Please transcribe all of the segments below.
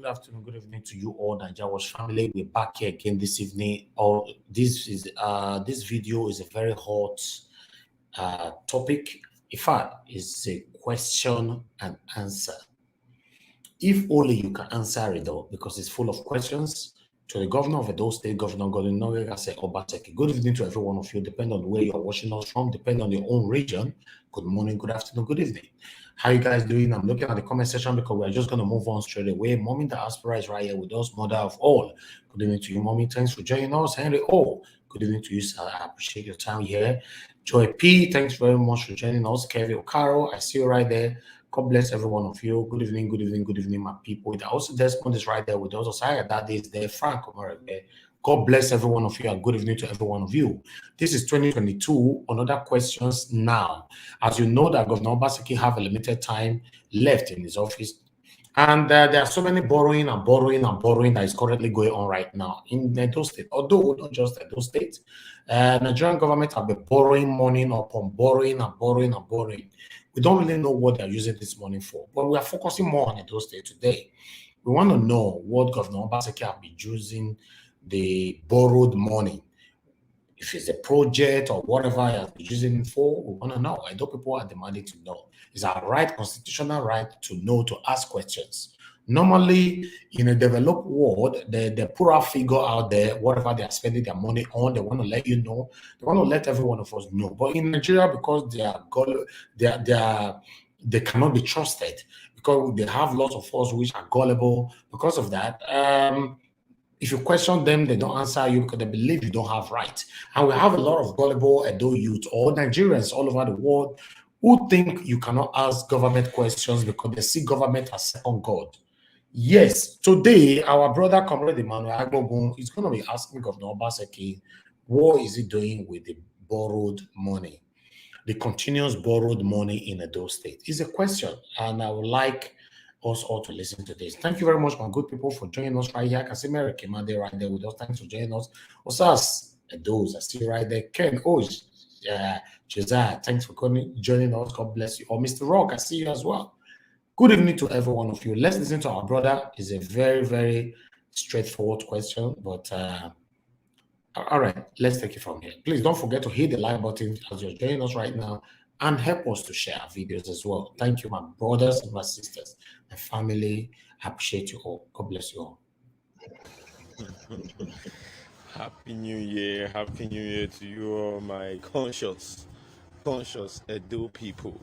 afternoon, good evening to you all, Nigeria Watch family. We're back here again this evening. This video is a very hot topic. In fact, it's a question and answer. If only you can answer it though, because it's full of questions. To the governor of Edo State, Governor Gordon OBASEKI. Good evening to every one of you, depending on where you're watching us from, depending on your own region. Good morning, good afternoon, good evening. How you guys doing? I'm looking at the comment section because we're just going to move on straight away. Mommy Diaspora is right here with us, mother of all. Good evening to you, Mommy. Thanks for joining us. Henry O, good evening to you, sir. I appreciate your time here. Joy P, thanks very much for joining us. Kevin Okaro, I see you right there. God bless every one of you. Good evening, good evening, good evening, my people. Also, Desmond is right there with us. Osaya, that is there. Frank, God bless every one of you, and good evening to every one of you. This is 2022. Another questions now. As you know, that Governor OBASEKI have a limited time left in his office, and there are so many borrowing that is currently going on right now in Edo State. Although not just Edo State, Nigerian government have been borrowing money upon borrowing. We don't really know what they're using this money for, but we are focusing more on Edo State today. We want to know what Governor OBASEKI have been using the borrowed money. If it's a project or whatever he has been using it for, we want to know. I know people are demanding to know. It's our right, constitutional right to know, to ask questions. Normally, in a developed world, they put a figure out there, whatever they are spending their money on, they want to let you know. They want to let every one of us know. But in Nigeria, because they cannot be trusted, because they have lots of us which are gullible. Because of that, if you question them, they don't answer you because they believe you don't have rights. And we have a lot of gullible Edo youth or Nigerians all over the world who think you cannot ask government questions because they see government as second God. Yes, today our brother Comrade Emmanuel Agbogun is going to be asking Governor OBASEKI, what is he doing with the borrowed money, the continuous borrowed money in Edo State? It's a question, and I would like us all to listen to this. Thank you very much, my good people, for joining us right here. I can see Mary Kimade right there with us. Thanks for joining us. Osas, those I see right there. Ken, Josiah, thanks for joining us. God bless you. Or Mr. Rock, I see you as well. Good evening to every one of you. Let's listen to our brother. It's a very, very straightforward question, but all right, let's take it from here. Please don't forget to hit the like button as you're joining us right now and help us to share our videos as well. Thank you, my brothers and my sisters, my family. I appreciate you all. God bless you all. Happy New Year. Happy New Year to you all, my conscious Edo people.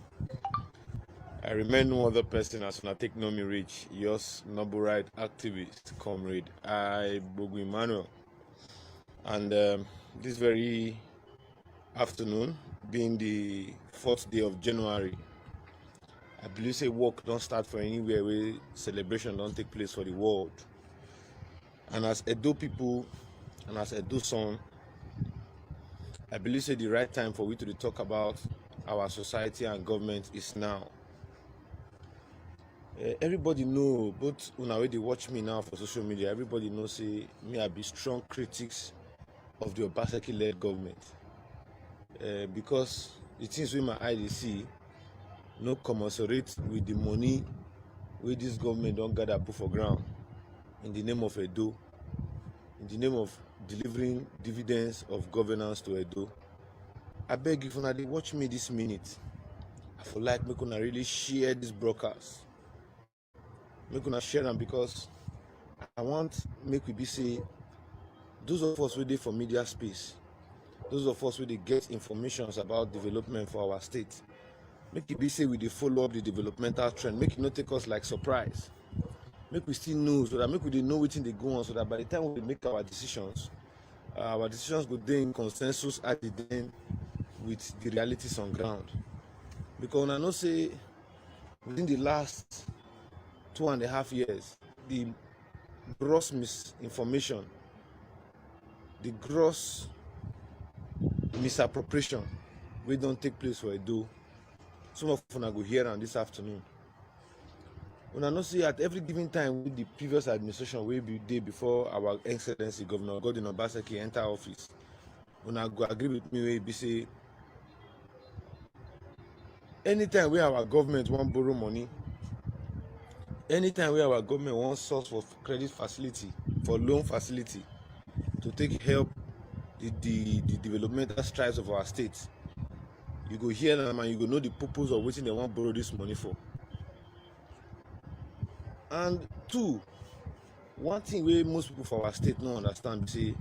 I remain no other person as I take no me reach, yours noble right activist, comrade, I Bogu Emmanuel. And this very afternoon, being the 4th day of January, I believe say work don't start for anywhere where celebration don't take place for the world. And as Edo people and as Edo son, I believe say the right time for we to talk about our society and government is now. Everybody know, both when they watch me now for social media, everybody knows say me I be strong critics of the OBASEKI-led government. Because the things with my eye they see no commensurate with the money where this government don't gather put for ground in the name of Edo, in the name of delivering dividends of governance to Edo. I beg if they watch me this minute, I feel like make una really share this broadcast. Make una share them because I want make we be say those of us who for media space, those of us who get information about development for our state, make it be say we follow up the developmental trend, make it not take us like surprise. Make we still know so that make we know what they go on, so that by the time we make our decisions go in consensus at the end with the realities on ground. Because I know say within the last 2.5 years, the gross misinformation, the gross misappropriation we don't take place for Edo. Some of us go here and this afternoon. When I know see at every given time with the previous administration we be day before our Excellency Governor Gordon OBASEKI enter office, when I go agree with me we be say anytime we our government want borrow money, anytime where our government wants source for credit facility, for loan facility, to take help the developmental strides of our state, you go hear them and you go know the purpose of wetin they want borrow this money for. And two, one thing wey most people for our state no understand be say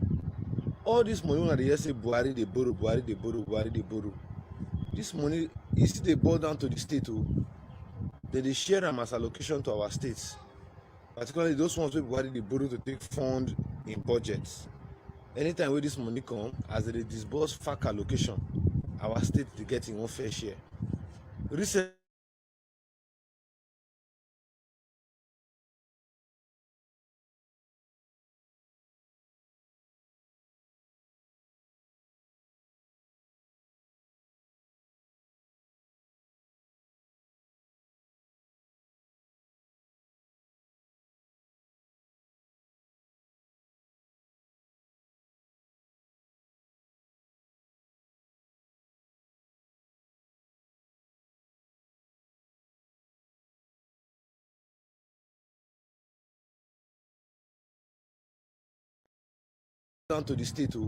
all this money wey una dey hear say Buhari dey borrow, Buhari dey borrow, Buhari dey borrow, this money e still dey boil down to the state o. They dey share am as allocation to our states, particularly those ones wey Buhari dey borrow to take fund in budgets. Anytime wey this money come, as they dey disburse FAC allocation, our state dey get im own fair share. Recently, down to the state o,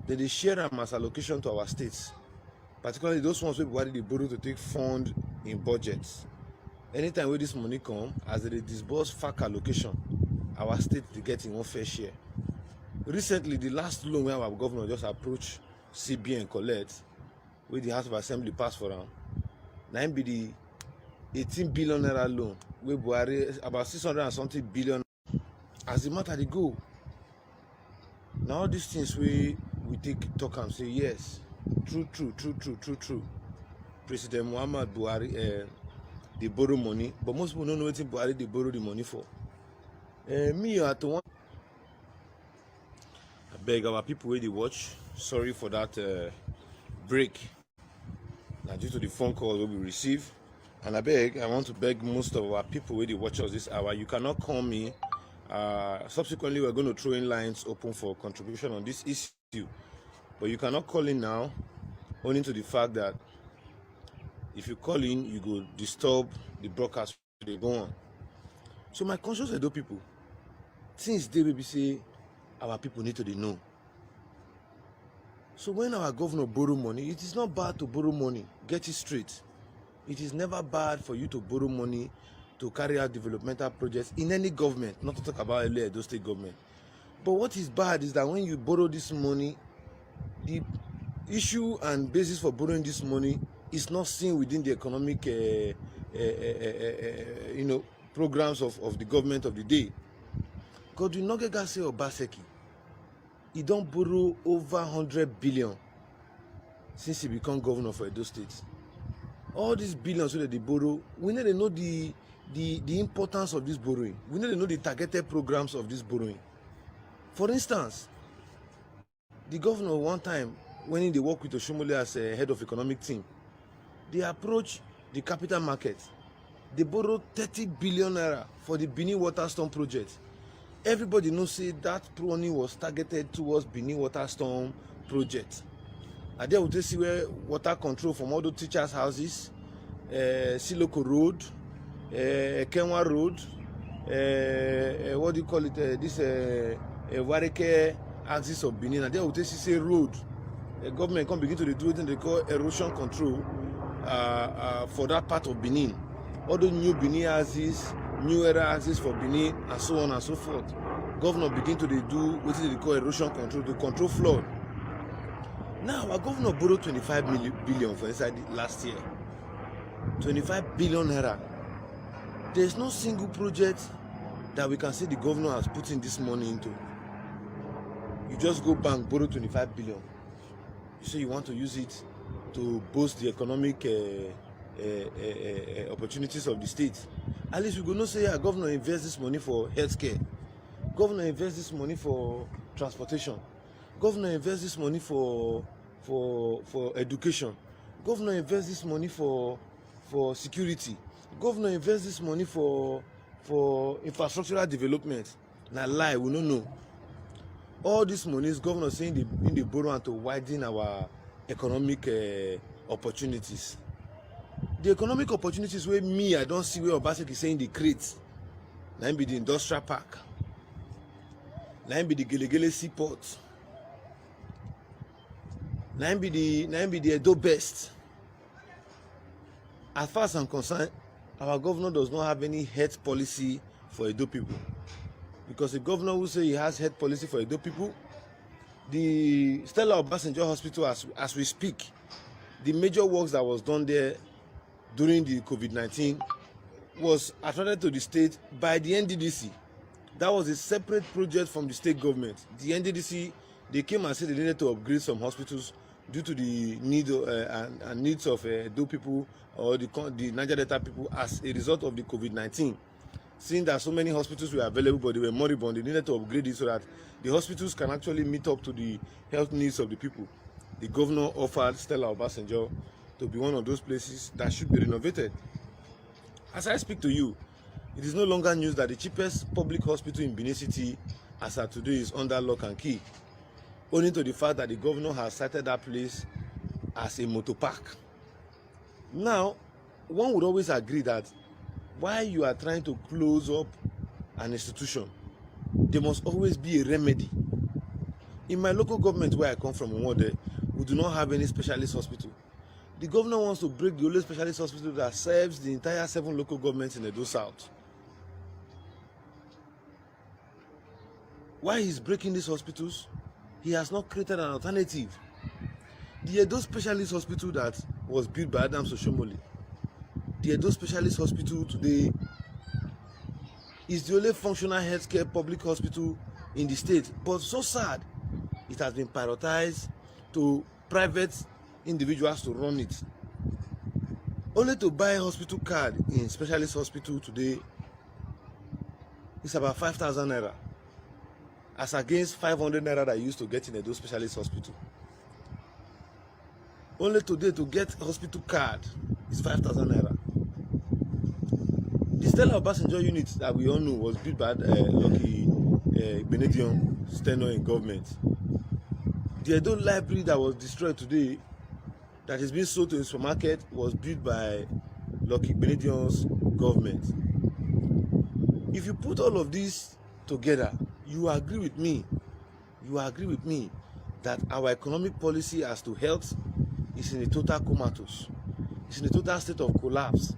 they dey share am as allocation to our states, particularly those ones wey Buhari dey borrow to take fund in budgets. Anytime wey this money come, as they dey disburse FAC allocation, our state dey get im own fair share. Recently, the last loan wey our governor just approach CBN collect, wey the House of Assembly pass for am, na im be the 18 billion naira loan wey Buhari, about 600 and something billion. As the matter dey go, na all these things wey we take talk am say yes, true, President Muhammad Buhari dey borrow money, but most people no know wetin Buhari dey borrow the money for. Me at one, abeg our people wey dey watch, sorry for that break. Na due to the phone call wey we receive, and abeg I want to beg most of our people wey dey watch us this hour, you cannot call me. Subsequently, we're going to throw in lines open for contribution on this issue, but you cannot call in now, owing to the fact that if you call in, you go disturb the broadcast they go on. So my conscious Edo people, since they will say our people need to know. So when our governor borrow money, it is not bad to borrow money. Get it straight. It is never bad for you to borrow money to carry out developmental projects in any government, not to talk about Edo state government. But what is bad is that when you borrow this money, the issue and basis for borrowing this money is not seen within the economic programs of the government of the day. Godwin Nogega say OBASEKI, he don't borrow over 100 billion since he become governor for Edo State. All these billions that they borrow, we need to know the importance of this borrowing. We need to know the targeted programs of this borrowing. For instance, the governor one time, when they work with Oshomole as a head of economic team, they approach the capital market. They borrowed 30 billion naira for the Benin Water Storm project. Everybody knows say that money was targeted towards Benin Water Storm project. And there we see where water control from all the teachers' houses, Siloko Road, Kenwa Road, what do you call it? This Wareke axis of Benin. And there we see say road. The government can begin to do what they call erosion control for that part of Benin. All the new Benin axis, new era axis for Benin, and so on and so forth. Governor begin to do what they call erosion control to control flood. Now, our governor borrowed 25 billion for inside last year. 25 billion naira. There's no single project that we can say the governor has put in this money into. You just go bank, borrow 25 billion. You say you want to use it to boost the economic opportunities of the state. At least we go not say, governor invest this money for healthcare. Governor invest this money for transportation. Governor invest this money for education. Governor invest this money for security. Governor invest this money for infrastructural development. Now lie, we don't know. All this money is governor saying they borrow and to widen our economic opportunities. The economic opportunities where I don't see where OBASEKI is saying the create. Now be the industrial park. Now be the Gelegele seaport. Now be the Edo best. As far as I'm concerned, our governor does not have any health policy for Edo people. Because the governor will say he has health policy for Edo people. The Stella Obasanjo Hospital, as we speak, the major works that was done there during the COVID-19 was attributed to the state by the NDDC. That was a separate project from the state government. The NDDC, they came and said they needed to upgrade some hospitals due to the need and needs of Edo people or the Niger Delta people as a result of the COVID-19. Seeing that so many hospitals were available but they were moribund, they needed to upgrade it so that the hospitals can actually meet up to the health needs of the people. The governor offered Stella Obasanjo to be one of those places that should be renovated. As I speak to you, it is no longer news that the cheapest public hospital in Benin City as of today is under lock and key, owing to the fact that the governor has cited that place as a motor park. Now, one would always agree that while you are trying to close up an institution, there must always be a remedy. In my local government where I come from, Umode, we do not have any specialist hospital. The governor wants to break the only specialist hospital that serves the entire 7 local governments in Edo South. Why he's breaking these hospitals? He has not created an alternative. The Edo Specialist Hospital that was built by Adams Oshomole, the Edo Specialist Hospital today is the only functional healthcare public hospital in the state. But so sad, it has been prioritized to private individuals to run it. Only to buy a hospital card in specialist hospital today is about 5,000 naira, as against 500 naira that you used to get in Edo Specialist Hospital. Only today to get hospital card is 5,000 naira. The Stella Obasanjo unit that we all know was built by Lucky Benedion tenure in government. The Edo library that was destroyed today, that is being sold to a supermarket, was built by Lucky Benedion's government. If you put all of this together, you agree with me that our economic policy as to health is in a total comatose. It's in a total state of collapse,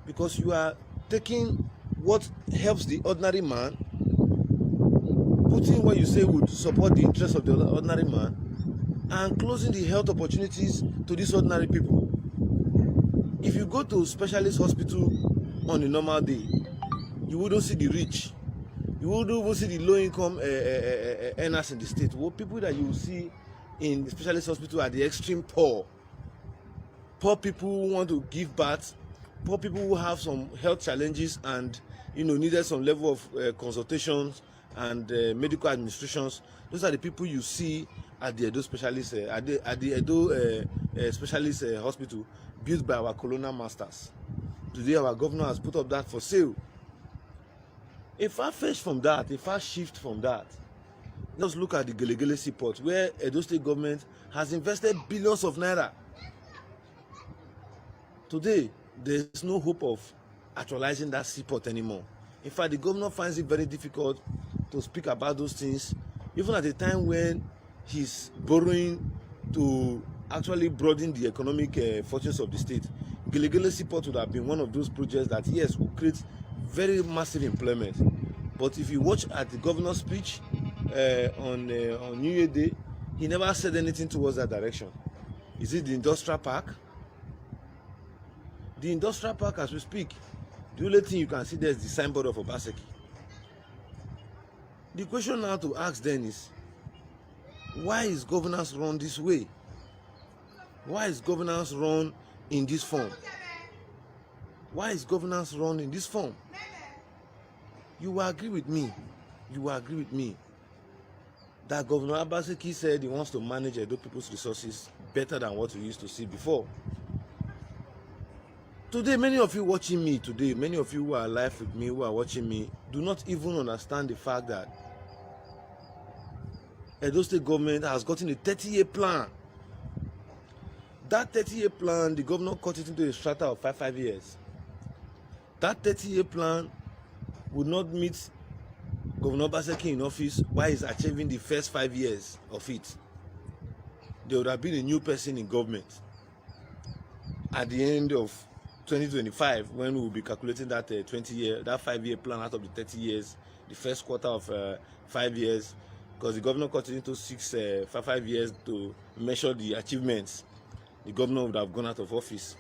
because you are taking what helps the ordinary man, putting what you say would support the interests of the ordinary man, and closing the health opportunities to these ordinary people. If you go to specialist hospital on a normal day, you wouldn't see the rich. You wouldn't even see the low-income earners in the state. What people that you will see in the specialist hospital are the extreme poor. Poor people who want to give birth, poor people who have some health challenges and needed some level of consultations and medical administrations. Those are the people you see at the Edo specialist at the Edo specialist hospital built by our colonial masters. Today our governor has put up that for sale. A far fetch from that, a far shift from that. Let's look at the Gelegele seaport, where Edo state government has invested billions of naira. Today, there's no hope of actualizing that seaport anymore. In fact, the governor finds it very difficult to speak about those things, even at a time when he's borrowing to actually broaden the economic fortunes of the state. Gelegele seaport would have been one of those projects that, yes, will create very massive employment. But if you watch at the governor's speech on New Year Day, he never said anything towards that direction. Is it the industrial park? The industrial park, as we speak, the only thing you can see there is the signboard of OBASEKI. The question now to ask then is, why is governance run this way? Why is governance run in this form? Why is governance run in this form? You will agree with me. That Governor OBASEKI said he wants to manage Edo people's resources better than what we used to see before. Today, many of you watching me today, many of you who are alive with me, who are watching me, do not even understand the fact that Edo state government has gotten a 30-year plan. that 30-year plan, the governor cut it into a strata of 5 years. That 30-year plan would not meet Governor OBASEKI in office while he's achieving the first 5 years of it. There would have been a new person in government at the end of 2025 when we will be calculating that 5-year plan out of the 30 years, the first quarter of 5 years, because the governor cut it into 5 years to measure the achievements. The governor would have gone out of office.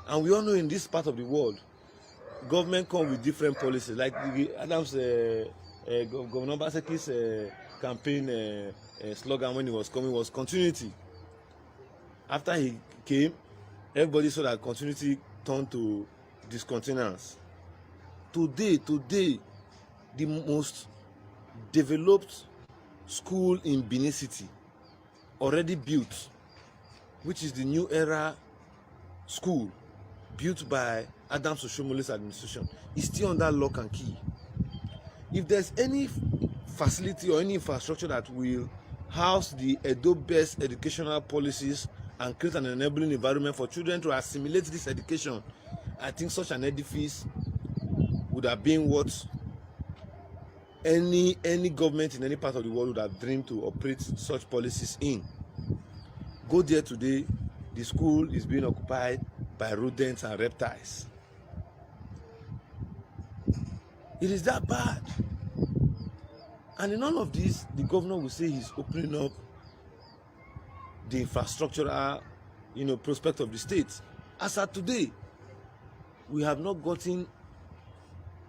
And we all know in this part of the world, government come with different policies. Like Adams, Governor OBASEKI's campaign slogan when he was coming was continuity. After he came, everybody saw that continuity turned to discontinuance. Today, the most developed school in Benin City, already built, which is the New Era School, built by Adams Oshomole's administration, is still under lock and key. If there's any facility or any infrastructure that will house the Edo-based educational policies and create an enabling environment for children to assimilate this education, I think such an edifice would have been what any government in any part of the world would have dreamed to operate such policies in. Go there today, the school is being occupied by rodents and reptiles. It is that bad. And in all of this, the governor will say he's opening up the infrastructural, prospect of the state. As of today, we have not gotten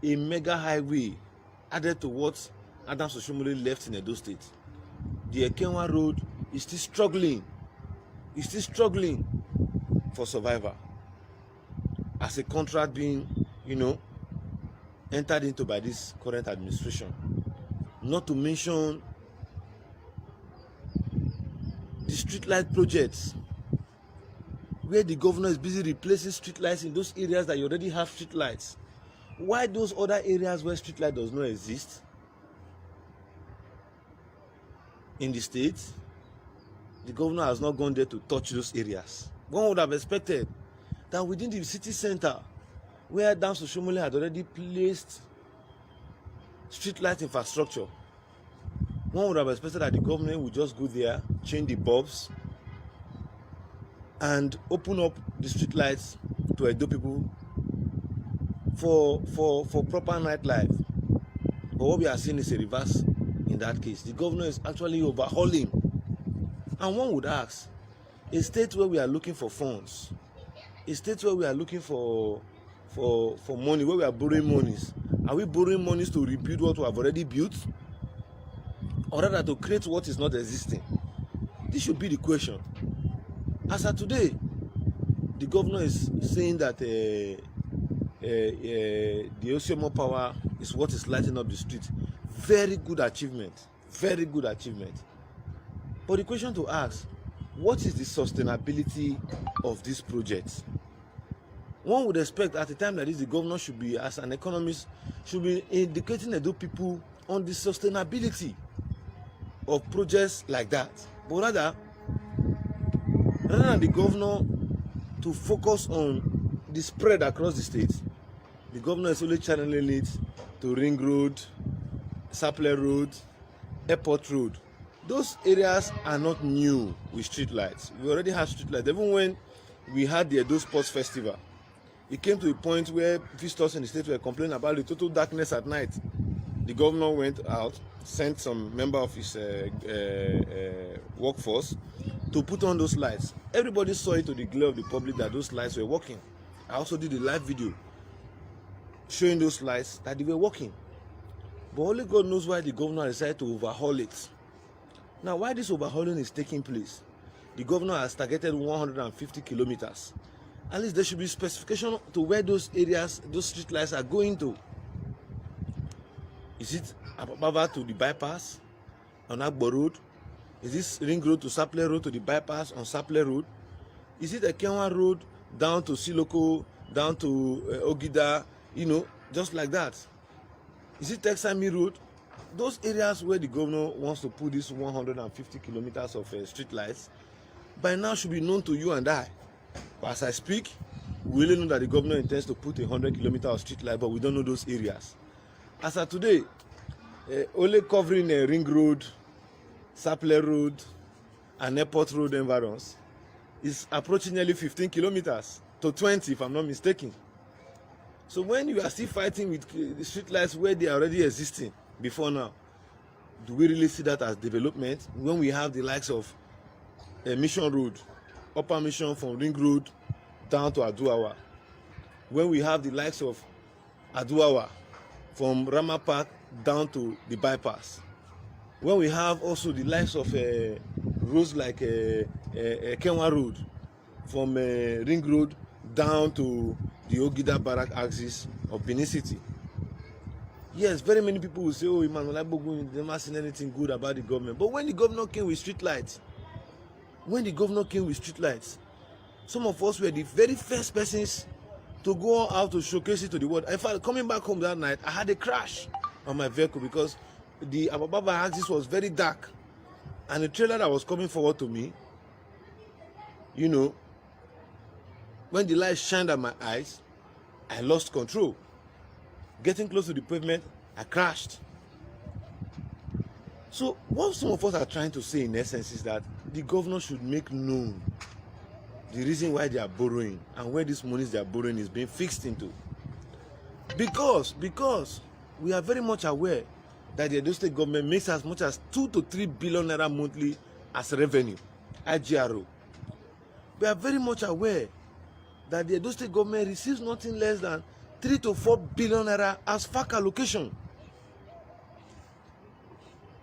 a mega highway added to what Adams Oshomole left in Edo State. The Ekenwa Road is still struggling. It's still struggling for survival. As a contract being, entered into by this current administration. Not to mention the streetlight projects, where the governor is busy replacing streetlights in those areas that you already have streetlights. Why those other areas where streetlight does not exist in the state, the governor has not gone there to touch those areas. One would have expected that within the city center, where Adams Oshomole had already placed streetlight infrastructure, one would have expected that the government would just go there, change the bulbs, and open up the streetlights to Edo people for proper nightlife. But what we are seeing is a reverse in that case. The governor is actually overhauling. And one would ask, a state where we are looking for funds, a state where we are looking for money, where we are borrowing monies, are we borrowing monies to rebuild what we have already built, or rather to create what is not existing? This should be the question. As of today, the governor is saying that the Oshomo power is what is lighting up the street. Very good achievement. Very good achievement. But the question to ask, what is the sustainability of this project? One would expect at a time like this, the governor should be, as an economist, should be indicating Edo people on the sustainability of projects like that. But rather than the governor to focus on the spread across the state, the governor is only channeling it to Ring Road, Sapler Road, Airport Road. Those areas are not new with street lights. We already have street lights. Even when we had the Edo Sports Festival, it came to a point where visitors in the state were complaining about the total darkness at night. The governor went out, sent some member of his workforce to put on those lights. Everybody saw it to the glare of the public that those lights were working. I also did a live video showing those lights that they were working. But only God knows why the governor decided to overhaul it. Now, why this overhauling is taking place? The governor has targeted 150 kilometers. At least there should be specification to where those areas, those street lights are going to. Is it Ababa to the bypass on Agbo Road? Is this Ring Road to Sapler Road to the bypass on Sapler Road? Is it Ekenwa Road down to Siloko, down to Ogida, just like that? Is it Texami Road? Those areas where the governor wants to put this 150 kilometers of street lights, by now should be known to you and I. But as I speak, we really know that the governor intends to put 100 kilometers of street light, but we don't know those areas. As of today, only covering Ring Road, Sapler Road, and Airport Road environs is approaching nearly 15 kilometers to 20, if I'm not mistaken. So when you are still fighting with the street lights where they are already existing before now, do we really see that as development when we have the likes of Mission Road, Upper Mission from Ring Road down to Aduawa, when we have the likes of Aduawa from Rama Park down to the bypass, when we have also the likes of roads like Kenwa Road from Ring Road down to the Ogida Barrack axis of Benin City. Yes, very many people will say, oh, Emmanuel Agbogun never seen anything good about the government. But when the governor came with street lights, some of us were the very first persons to go out to showcase it to the world. In fact, coming back home that night, I had a crash on my vehicle because the Ababa axis was very dark. And the trailer that was coming forward to me, you know, when the light shined at my eyes, I lost control. Getting close to the pavement, I crashed. So what some of us are trying to say in essence is that the governor should make known the reason why they are borrowing and where these monies they are borrowing is being fixed into. Because we are very much aware that the Edo State government makes as much as 2 to 3 billion naira monthly as revenue, IGRO. We are very much aware that the Edo State government receives nothing less than 3 to 4 billion naira as FAC allocation.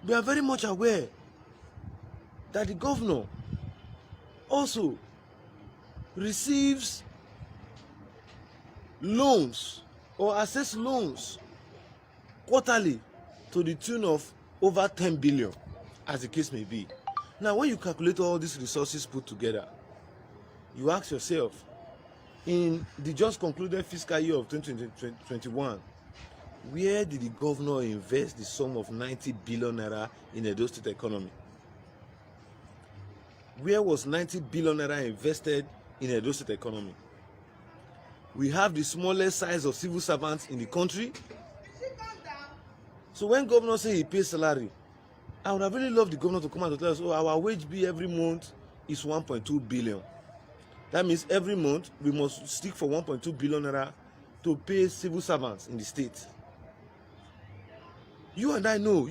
We are very much aware that the governor also receives loans or assess loans quarterly to the tune of over 10 billion, as the case may be. Now, when you calculate all these resources put together, you ask yourself, in the just concluded fiscal year of 2021, where did the governor invest the sum of 90 billion naira in the Edo State economy? Where was 90 billion naira invested in the Edo State economy? We have the smallest size of civil servants in the country. So when governor say he pays salary, I would have really loved the governor to come out to tell us, oh, our wage bill every month is 1.2 billion. That means every month we must stick for 1.2 billion naira to pay civil servants in the state. You and I know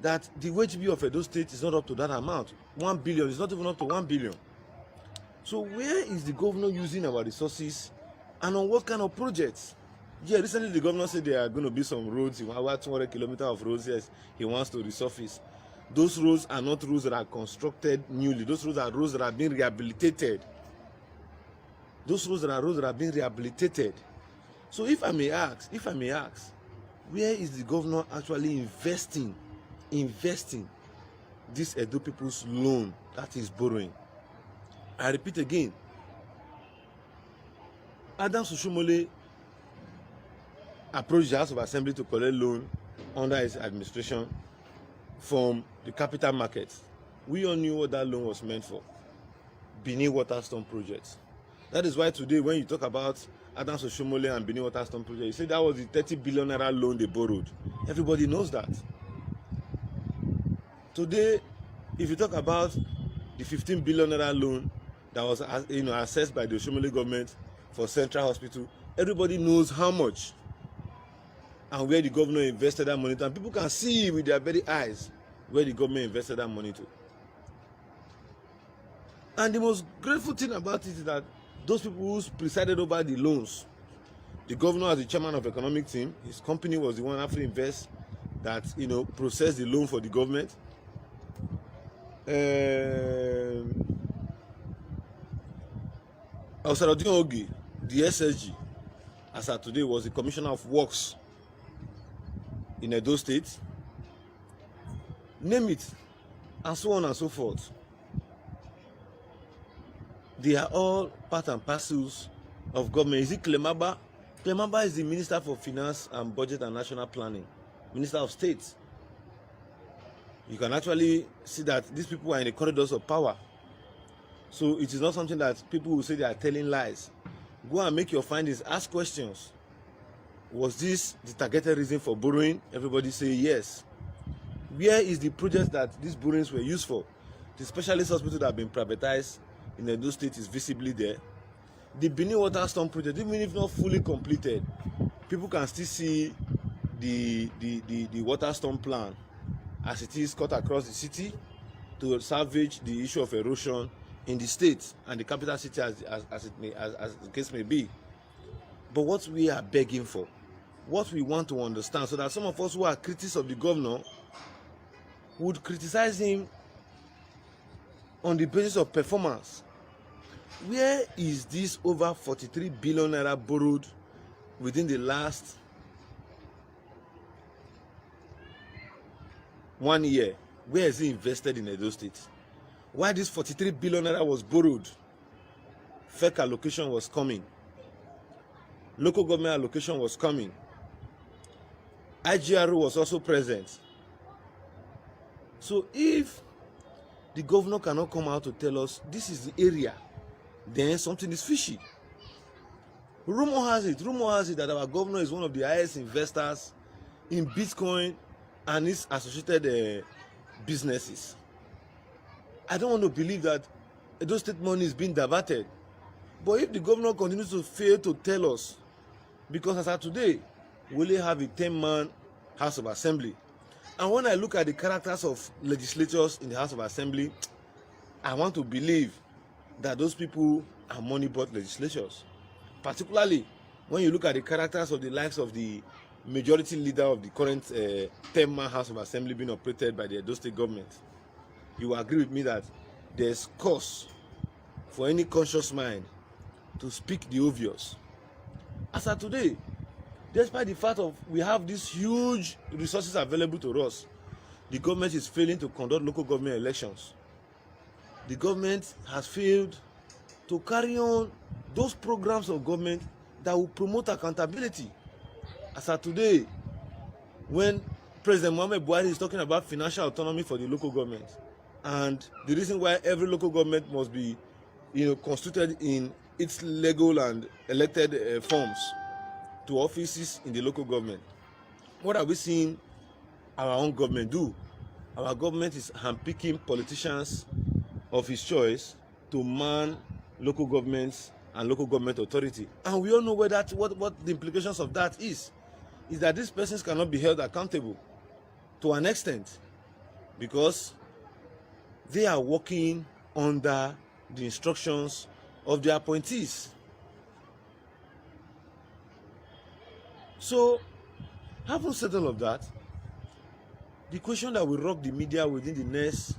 that the wage bill of Edo State is not up to that amount. 1 billion is not even up to 1 billion. So where is the governor using our resources and on what kind of projects? Yeah, recently the governor said there are going to be some roads. He wants 200 kilometers of roads. Yes, he wants to resurface. Those roads are not roads that are constructed newly. Those roads are roads that are being rehabilitated. So if I may ask, where is the governor actually investing this Edo people's loan that is borrowing? I repeat again, Adams Oshomole approached the House of Assembly to collect loan under his administration from the capital market. We all knew what that loan was meant for. Benin Waterstone projects. That is why today when you talk about Adams Oshomole and Benin Waterstone project, you say that was the 30 billion naira loan they borrowed. Everybody knows that. Today, if you talk about the 15 billion naira loan that was assessed by the Oshomole government for Central Hospital, everybody knows how much and where the governor invested that money to. And people can see with their very eyes where the government invested that money to. And the most grateful thing about it is that those people who presided over the loans, the governor as the chairman of the economic team, his company was the one after invest that processed the loan for the government. Osarodin Ogi, the SSG, as of today, was the commissioner of works in Edo State. Name it, and so on and so forth. They are all part and parcels of government. Is it Clemaba? Clemaba is the Minister for Finance and Budget and National Planning, Minister of State. You can actually see that these people are in the corridors of power. So it is not something that people will say they are telling lies. Go and make your findings, ask questions. Was this the targeted reason for borrowing? Everybody say yes. Where is the project that these borrowings were used for? The specialist hospital that have been privatized in Edo State is visibly there. The Benin Water Storm project, even if not fully completed, people can still see the water storm plan as it is cut across the city to salvage the issue of erosion in the state and the capital city as the case may be. But what we are begging for, what we want to understand, so that some of us who are critics of the governor would criticize him on the basis of performance. Where is this over 43 billion naira borrowed within the last 1 year? Where is it invested in Edo State? Why this 43 billion naira was borrowed? Fake allocation was coming. Local government allocation was coming. IGRO was also present. So if the governor cannot come out to tell us this is the area, then something is fishy. Rumor has it that our governor is one of the highest investors in Bitcoin and its associated businesses. I don't want to believe that Edo State money is being diverted. But if the governor continues to fail to tell us, because as of today, we only have a 10-man House of Assembly. And when I look at the characters of legislators in the House of Assembly, I want to believe that those people are money-bought legislators. Particularly when you look at the characters of the likes of the majority leader of the current 10-man House of Assembly being operated by the Edo State government. You will agree with me that there's cause for any conscious mind to speak the obvious. As of today, despite the fact of we have these huge resources available to us, the government is failing to conduct local government elections. The government has failed to carry on those programs of government that will promote accountability. As of today, when President Muhammad Buhari is talking about financial autonomy for the local government, and the reason why every local government must be, constituted in its legal and elected forms to offices in the local government, what are we seeing our own government do? Our government is handpicking politicians of his choice to man local governments and local government authority. And we all know what the implications of that is that these persons cannot be held accountable to an extent because they are working under the instructions of the appointees. So, having said all of that, the question that will rock the media within the next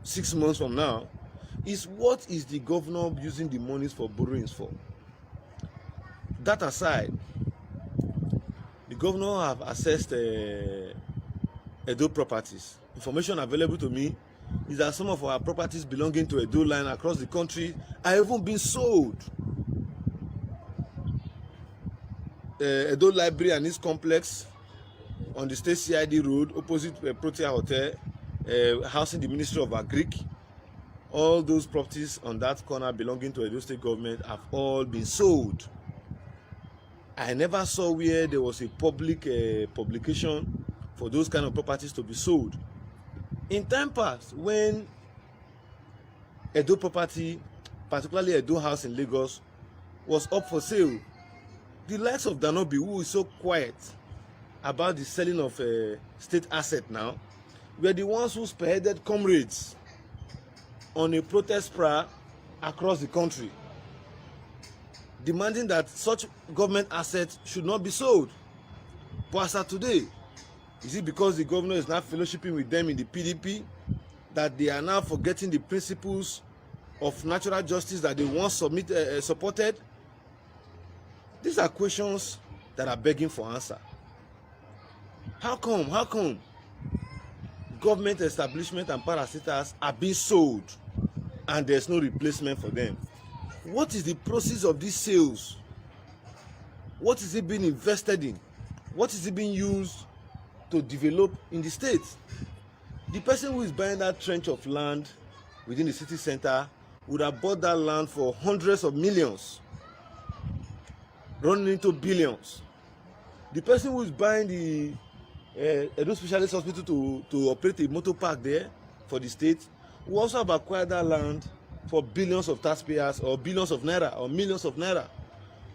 6 months from now is, what is the governor using the monies for borrowings for? That aside, the governor have assessed Edo properties. Information available to me is that some of our properties belonging to Edo line across the country are even being sold. Edo Library and its complex on the State CID Road opposite Protea Hotel, housing the Ministry of Agric. All those properties on that corner belonging to Edo State government have all been sold. I never saw where there was a public publication for those kind of properties to be sold. In time past, when Edo property, particularly Edo House in Lagos, was up for sale, the likes of Danobi, who is so quiet about the selling of state asset now, were the ones who spearheaded comrades on a protest spree across the country, demanding that such government assets should not be sold. But as of today, is it because the governor is not fellowshipping with them in the PDP that they are now forgetting the principles of natural justice that they once supported? These are questions that are begging for answer. How come government establishment and parastatals are being sold and there's no replacement for them? What is the process of these sales? What is it being invested in? What is it being used to develop in the state? The person who is buying that trench of land within the city center would have bought that land for hundreds of millions, running into billions. The person who is buying the Edo Specialist Hospital to operate a motor park there for the state will also have acquired that land for billions of taxpayers, or billions of naira, or millions of naira.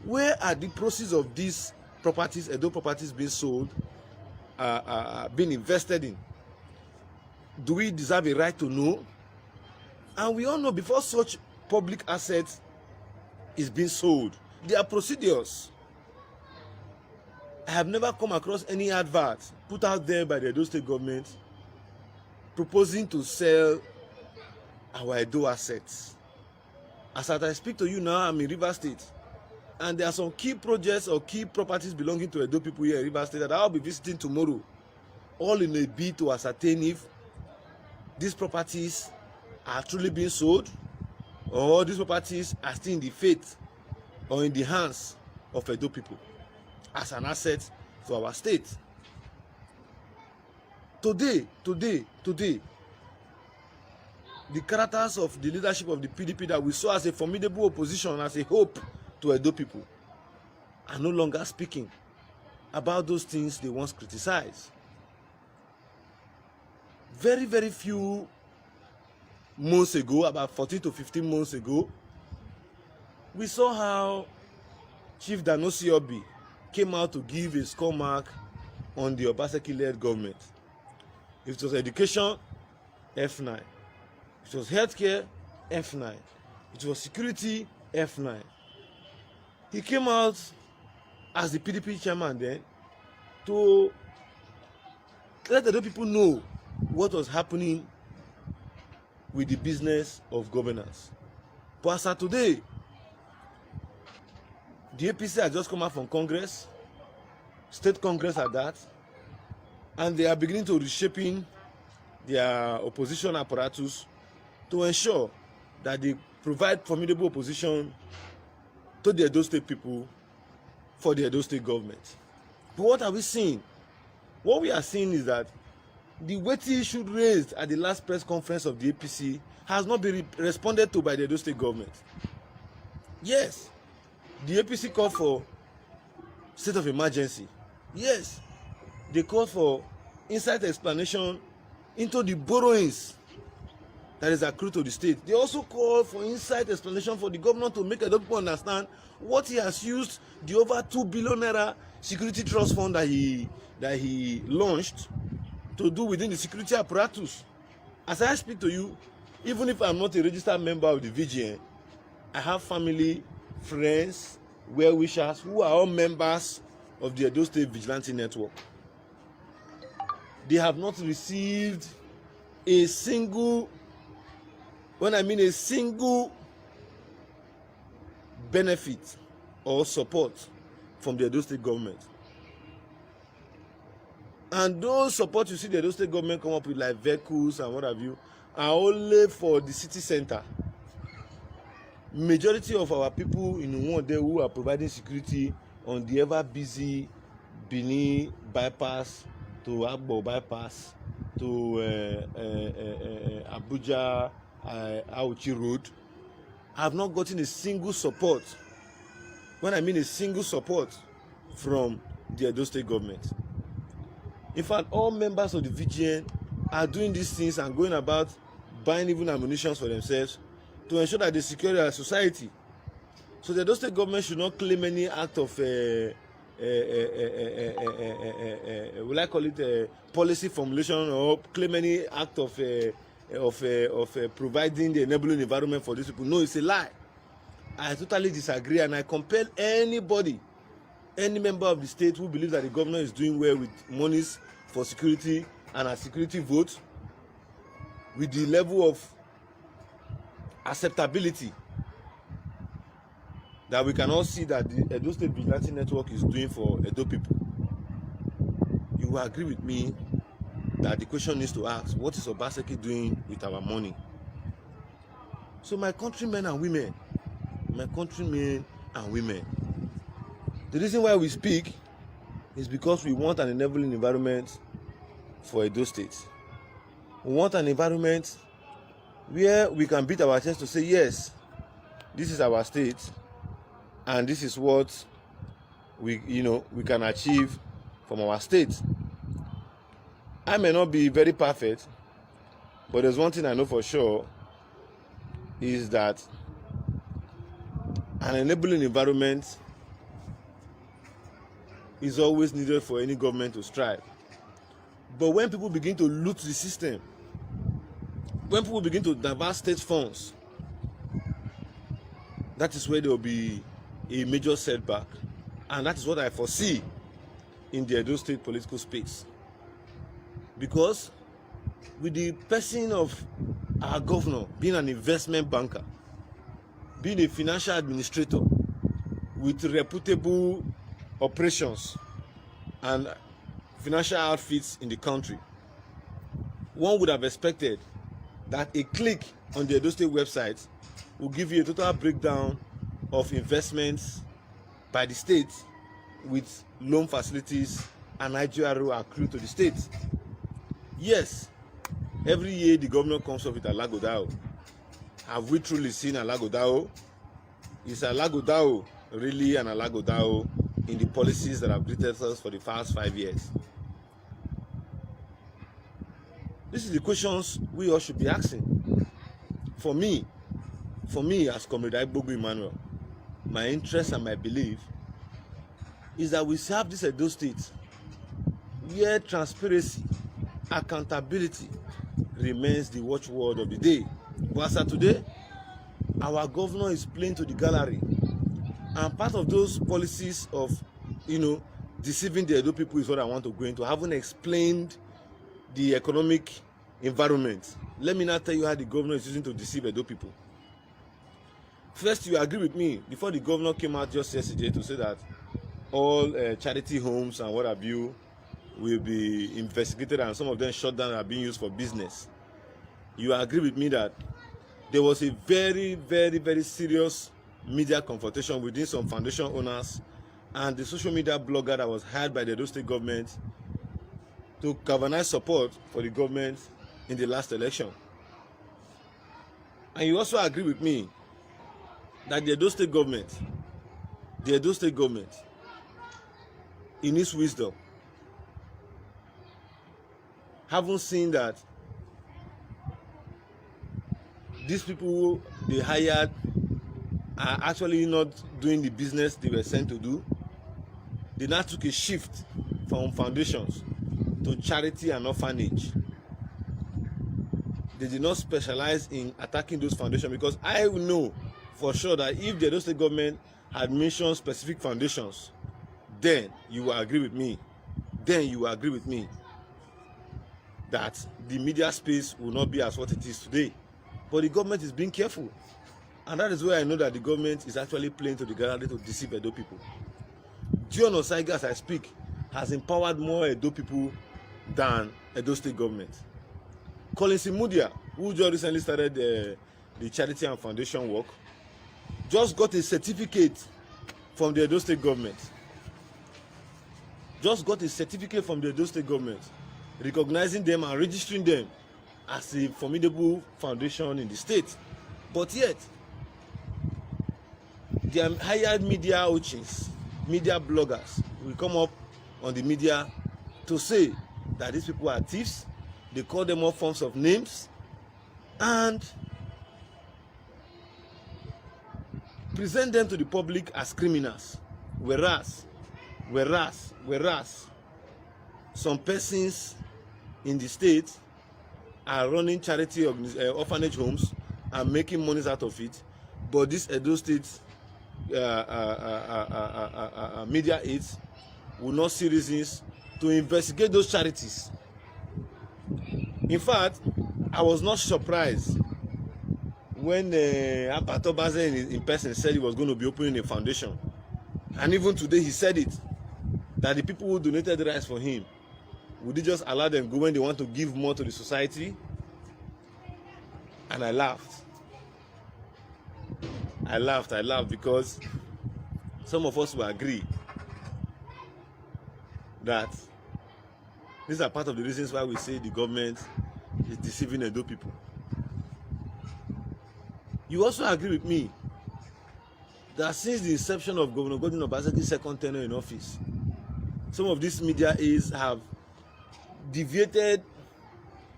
Where are the proceeds of these properties, Edo properties, being sold, being invested in? Do we deserve a right to know? And we all know, before such public assets is being sold, there are procedures. I have never come across any advert put out there by the Edo State government proposing to sell our Edo assets. As I speak to you now, I'm in Rivers State, and there are some key projects or key properties belonging to Edo people here in Rivers State that I'll be visiting tomorrow, all in a bid to ascertain if these properties are truly being sold, or these properties are still in the faith or in the hands of Edo people as an asset to our state. Today, the characters of the leadership of the PDP that we saw as a formidable opposition, as a hope to Edo people, are no longer speaking about those things they once criticized. Very, very few months ago, about 14 to 15 months ago, we saw how Chief Danosi Obi came out to give a score mark on the OBASEKI-led government. If it was education, F9. If it was healthcare, F9. If it was security, F9. He came out as the PDP chairman then to let the people know what was happening with the business of governance. But as of today, the APC has just come out from Congress, State Congress at that, and they are beginning to reshaping their opposition apparatus to ensure that they provide formidable opposition to the Edo State people for the Edo State government. But what are we seeing? What we are seeing is that the weighty issue raised at the last press conference of the APC has not been responded to by the Edo State government. Yes, the APC called for state of emergency. Yes, they called for insight explanation into the borrowings that is accrued to the state. They also called for insight explanation for the governor to make Edo people understand what he has used the over 2 billion naira security trust fund that he launched to do within the security apparatus. As I speak to you, even if I'm not a registered member of the VGN, I have family, friends, well-wishers who are all members of the Edo State Vigilante Network. They have not received a single, when I mean a single benefit or support from the Edo State government. And those support you see the Edo State government come up with, like vehicles and what have you, are only for the city center. Majority of our people in Nwonde who are providing security on the ever busy Benin bypass to Agbo bypass to Abuja Auchi road have not gotten a single support. When I mean a single support from the Edo State government. In fact, all members of the VGN are doing these things and going about buying even ammunition for themselves to ensure that they secure their society. So the Edo State government should not claim any act of will I call it policy formulation, or claim any act of providing the enabling environment for these people. No, it's a lie. I totally disagree, and I compel anybody, any member of the state who believes that the governor is doing well with monies for security and a security vote, with the level of acceptability that we can all see that the Edo State Vigilante Network is doing for Edo people, you will agree with me that the question needs to ask, what is OBASEKI doing with our money? So my countrymen and women, the reason why we speak is because we want an enabling environment for Edo State. We want an environment where we can beat our chest to say, yes, this is our state, and this is what we can achieve from our state. I may not be very perfect, but there's one thing I know for sure, is that an enabling environment is always needed for any government to strive. But when people begin to loot the system, when people begin to divert state funds, that is where there will be a major setback. And that is what I foresee in the Edo State political space. Because with the person of our governor being an investment banker, being a financial administrator with reputable operations and financial outfits in the country, one would have expected that a click on the Edo State website will give you a total breakdown of investments by the state with loan facilities and IGRO accrued to the state. Yes, every year the governor comes up with Alagodao. Have we truly seen Alagodao? Is Alagodao really an Alagodao in the policies that have greeted us for the past 5 years? This is the questions we all should be asking. For me as Comrade Igbogu Emmanuel, my interest and my belief is that we serve this Edo State where transparency, accountability remains the watchword of the day. But as of today, our governor is playing to the gallery, and part of those policies of deceiving the Edo people is what I want to go into. I haven't explained the economic environment. Let me now tell you how the governor is using to deceive Edo people. First, you agree with me, before the governor came out just yesterday to say that all charity homes and what have you will be investigated and some of them shut down and are being used for business. You agree with me that there was a very, very, very serious media confrontation within some foundation owners and the social media blogger that was hired by the Edo State government to galvanize support for the government in the last election. And you also agree with me that the Edo State government, in its wisdom, haven't seen that these people they hired are actually not doing the business they were sent to do. They now took a shift from foundations to charity and orphanage. They did not specialize in attacking those foundations, because I know for sure that if the Edo State government had mentioned specific foundations, then you will agree with me. That the media space will not be as what it is today. But the government is being careful. And that is where I know that the government is actually playing to the gallery to deceive Edo people. John Osaiga, as I speak, has empowered more Edo people than Edo State government. Collins Imudia, who just recently started the charity and foundation work, just got a certificate from the Edo State government. Recognizing them and registering them as a formidable foundation in the state. But yet, the hired media urchins, media bloggers will come up on the media to say that these people are thieves. They call them all forms of names and present them to the public as criminals. Whereas some persons in the state are running charity orphanage homes and making monies out of it, but this Edo State media aides will not see reasons to investigate those charities. In fact, I was not surprised when Abato Baze in person said he was going to be opening a foundation, and even today he said it, that the people who donated rice for him, would he just allow them go when they want to give more to the society? And I laughed because some of us will agree that these are part of the reasons why we say the government is deceiving Edo people. You also agree with me that since the inception of Governor Godwin Obaseki's second tenure in office, some of these media aides have deviated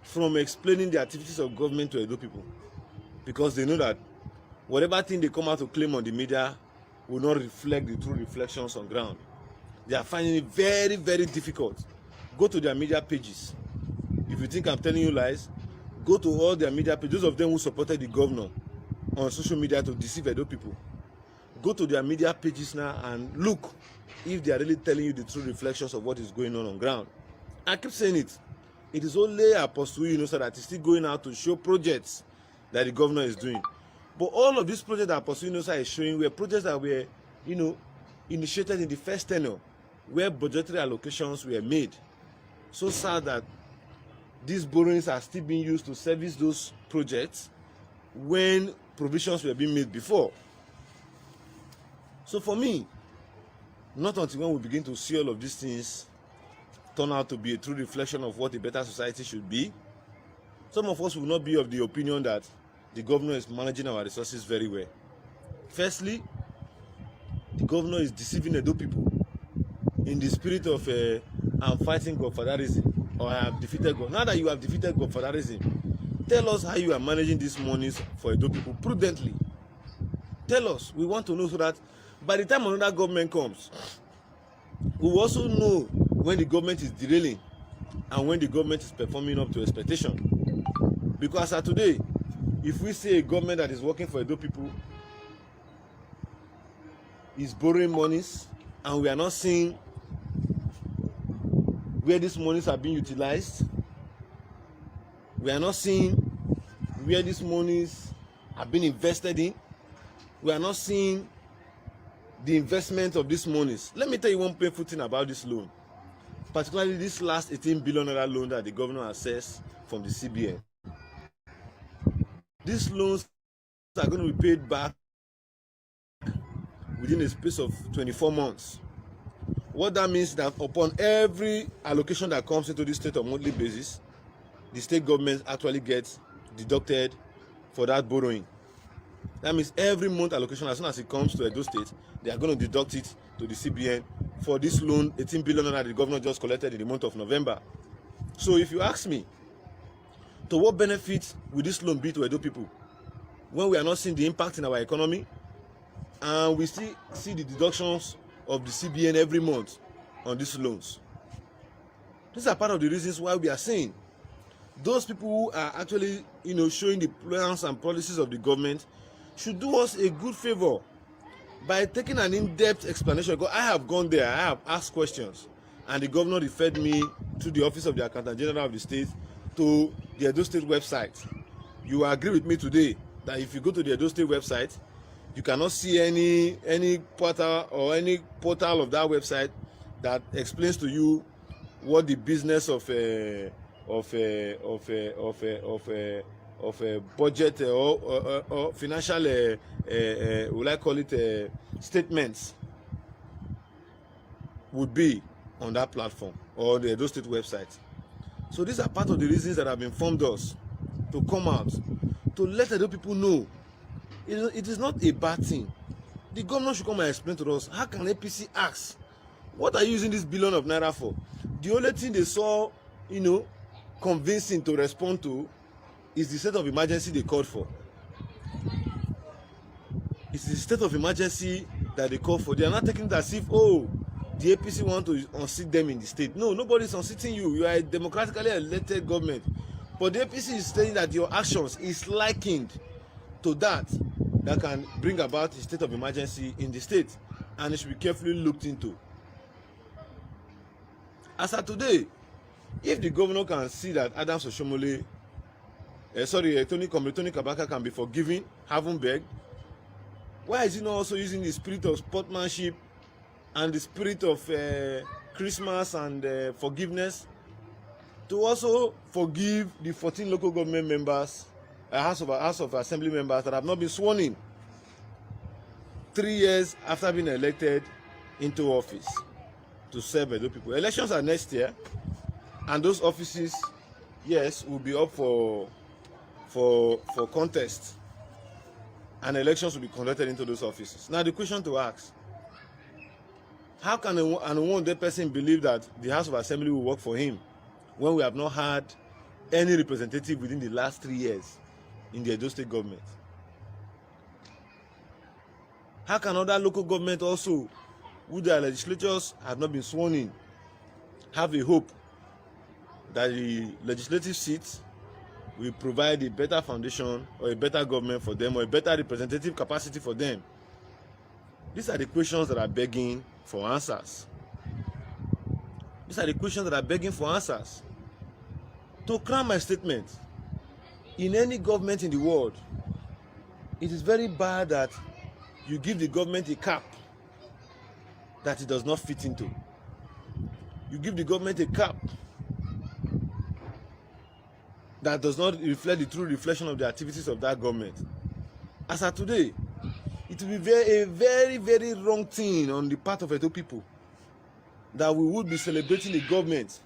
from explaining the activities of government to Edo people, because they know that whatever thing they come out to claim on the media will not reflect the true reflections on ground. They are finding it very, very difficult. Go to their media pages. If you think I'm telling you lies, go to all their media pages. Those of them who supported the governor on social media to deceive Edo people, go to their media pages now and look if they are really telling you the true reflections of what is going on ground. I keep saying it. It is only Apostle Yunusa that is still going out to show projects that the governor is doing. But all of these projects that Apostle Yunusa is showing were projects that were, initiated in the first tenure, where budgetary allocations were made. So sad that these borrowings are still being used to service those projects when provisions were being made before. So for me, not until when we begin to see all of these things turn out to be a true reflection of what a better society should be, some of us will not be of the opinion that the governor is managing our resources very well. Firstly, the governor is deceiving Edo people in the spirit of I'm fighting Godfatherism, or I have defeated God. Now that you have defeated Godfatherism, tell us how you are managing these monies for Edo people prudently. Tell us. We want to know, so that by the time another government comes, we will also know when the government is derailing and when the government is performing up to expectation. Because as today, if we see a government that is working for Edo people is borrowing monies, and we are not seeing where these monies are being utilized, we are not seeing where these monies are being invested in, we are not seeing the investment of these monies. Let me tell you one painful thing about this loan, particularly this last 18 billion naira loan that the governor assessed from the CBN. These loans are going to be paid back within a space of 24 months. What that means is that upon every allocation that comes into the state on a monthly basis, the state government actually gets deducted for that borrowing. That means every month allocation, as soon as it comes to Edo State, they are going to deduct it to the CBN for this loan, 18 billion naira the governor just collected in the month of November. So if you ask me, to what benefit will this loan be to Edo people when we are not seeing the impact in our economy and we still see the deductions of the CBN every month on these loans? These are part of the reasons why we are saying those people who are actually, showing the plans and policies of the government should do us a good favor by taking an in-depth explanation. Because I have gone there, I have asked questions, and the governor referred me to the office of the Accountant General of the state, to the Edo State website. You agree with me today that if you go to the Edo State website, you cannot see any portal or any portal of that website that explains to you what the business of a budget or financial will I call it statements would be on that platform or the Edo State website. So these are part of the reasons that have informed us to come out to let Edo people know it is not a bad thing. The governor should come and explain to us, how can APC ask, what are you using this billion of naira for? The only thing they saw, convincing to respond to is the state of emergency they called for. It's the state of emergency that they called for. They are not taking it as if, the APC want to unseat them in the state. No, nobody is unseating you. You are a democratically elected government. But the APC is saying that your actions is likened to that can bring about a state of emergency in the state, and it should be carefully looked into. As of today, if the governor can see that Adams Oshomole, Tony Kabaka can be forgiven, haven't begged, why is he not also using the spirit of sportsmanship and the spirit of Christmas and forgiveness to also forgive the 14 local government members, House of Assembly members that have not been sworn in 3 years after being elected into office to serve Edo people? Elections are next year, and those offices, yes, will be up for contest. and elections will be conducted into those offices. Now the question to ask, how can an unwanted person believe that the House of Assembly will work for him when we have not had any representative within the last 3 years in the Edo State government? How can other local government also, who their legislatures have not been sworn in, have a hope that the legislative seats will provide a better foundation or a better government for them or a better representative capacity for them? These are the questions that are begging for answers. These are the questions that are begging for answers. To crown my statement, in any government in the world, it is very bad that you give the government a cap that it does not fit into. You give the government a cap that does not reflect the true reflection of the activities of that government. As of today, it will be a very, very wrong thing on the part of Edo people that we would be celebrating a government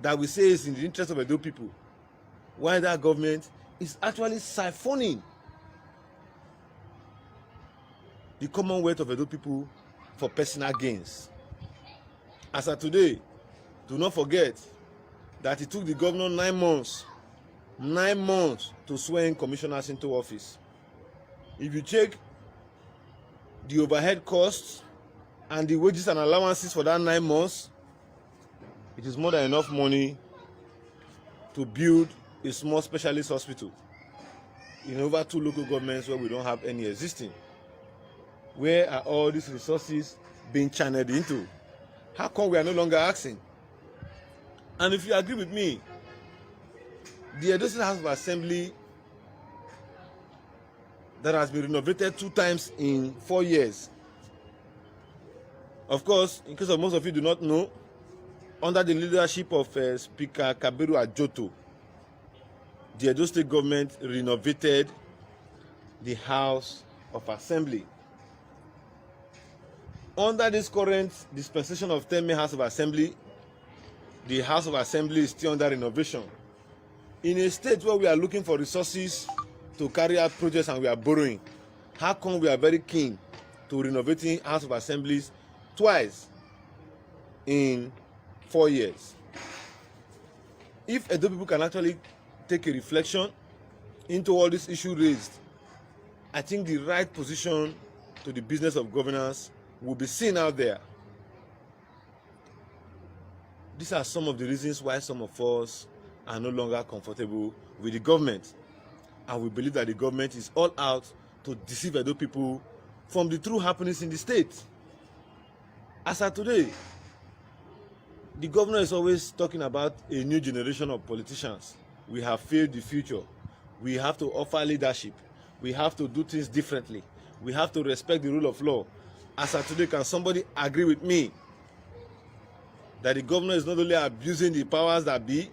that we say is in the interest of Edo people, while that government is actually siphoning the commonwealth of Edo people for personal gains. As of today, do not forget that it took the governor 9 months to swear in commissioners into office. If you check the overhead costs and the wages and allowances for that 9 months, it is more than enough money to build a small specialist hospital in over 2 local governments where we don't have any existing. Where are all these resources being channeled into? How come we are no longer asking? And if you agree with me, the Edo State House of Assembly that has been renovated 2 times in 4 years. Of course, in case of most of you do not know, under the leadership of Speaker Kabiru Ajoto, the Edo State government renovated the House of Assembly. Under this current dispensation of 10 House of Assembly, the House of Assembly is still under renovation. In a state where we are looking for resources to carry out projects and we are borrowing, how come we are very keen to renovating House of Assemblies twice in 4 years? If Edo people can actually take a reflection into all these issues raised, I think the right position to the business of governance will be seen out there. These are some of the reasons why some of us are no longer comfortable with the government. And we believe that the government is all out to deceive Edo people from the true happenings in the state. As of today, the governor is always talking about a new generation of politicians. We have failed the future. We have to offer leadership. We have to do things differently. We have to respect the rule of law. As of today, can somebody agree with me that the governor is not only abusing the powers that be,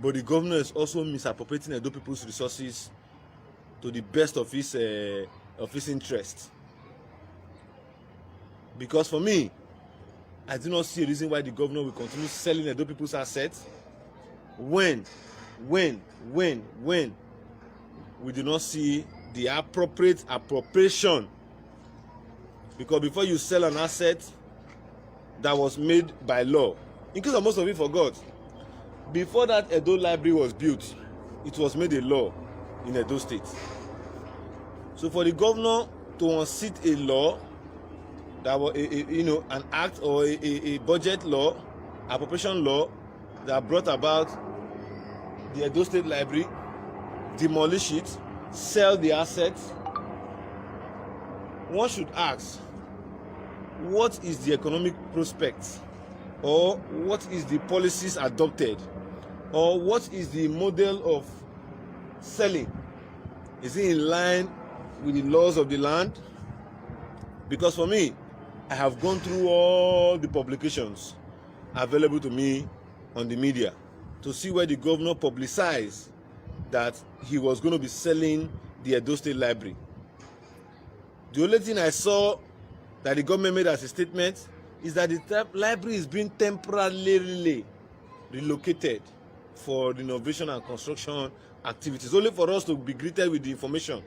but the governor is also misappropriating Edo people's resources to the best of his interest? Because for me, I do not see a reason why the governor will continue selling Edo people's assets when we do not see the appropriate appropriation. Because before you sell an asset that was made by law, in case of most of you forgot, before that Edo library was built, it was made a law in Edo State. So for the governor to unseat a law that was an act or a budget law, appropriation law that brought about the Edo State Library, demolish it, sell the assets, one should ask, what is the economic prospect, or what is the policies adopted, or what is the model of selling? Is it in line with the laws of the land? Because for me, I have gone through all the publications available to me on the media to see where the governor publicized that he was going to be selling the Edo State Library. The only thing I saw that the government made as a statement is that the library is being temporarily relocated for renovation and construction activities, only for us to be greeted with the information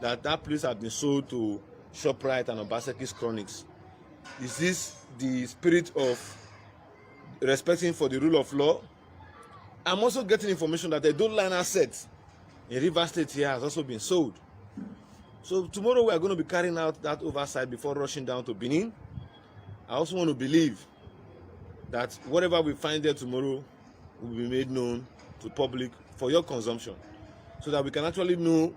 that that place has been sold to ShopRite and OBASEKI's Chronics. Is this the spirit of respecting for the rule of law? I'm also getting information that the Edo line asset in Rivers State here has also been sold. So tomorrow we are going to be carrying out that oversight before rushing down to Benin. I also want to believe that whatever we find there tomorrow will be made known to the public for your consumption, so that we can actually know